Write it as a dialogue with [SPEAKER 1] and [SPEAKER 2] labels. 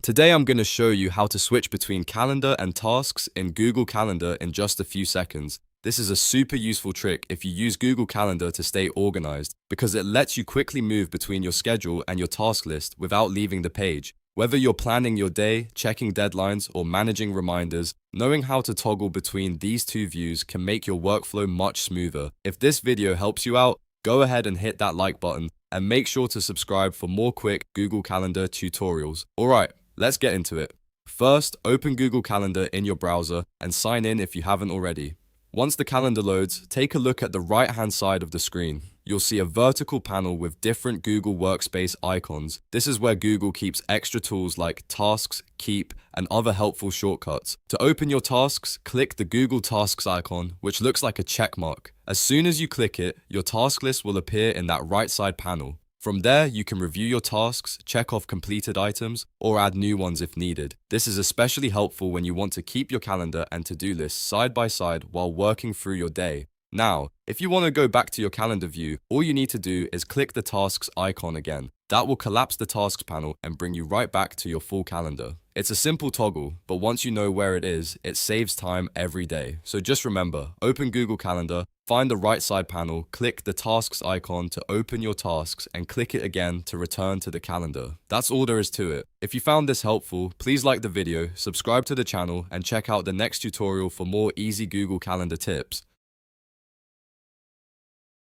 [SPEAKER 1] Today I'm going to show you how to switch between calendar and tasks in Google Calendar in just a few seconds. This is a super useful trick if you use Google Calendar to stay organized because it lets you quickly move between your schedule and your task list without leaving the page. Whether you're planning your day, checking deadlines, or managing reminders, knowing how to toggle between these two views can make your workflow much smoother. If this video helps you out, go ahead and hit that like button and make sure to subscribe for more quick Google Calendar tutorials. Alright, let's get into it. First, open Google Calendar in your browser and sign in if you haven't already. Once the calendar loads, take a look at the right-hand side of the screen. You'll see a vertical panel with different Google Workspace icons. This is where Google keeps extra tools like Tasks, Keep, and other helpful shortcuts. To open your tasks, click the Google Tasks icon, which looks like a check mark. As soon as you click it, your task list will appear in that right side panel. From there, you can review your tasks, check off completed items, or add new ones if needed. This is especially helpful when you want to keep your calendar and to-do lists side by side while working through your day. Now, if you want to go back to your calendar view, all you need to do is click the tasks icon again. That will collapse the tasks panel and bring you right back to your full calendar. It's a simple toggle, but once you know where it is, it saves time every day. So just remember, open Google Calendar, find the right side panel, click the tasks icon to open your tasks, and click it again to return to the calendar. That's all there is to it. If you found this helpful, please like the video, subscribe to the channel, and check out the next tutorial for more easy Google Calendar tips.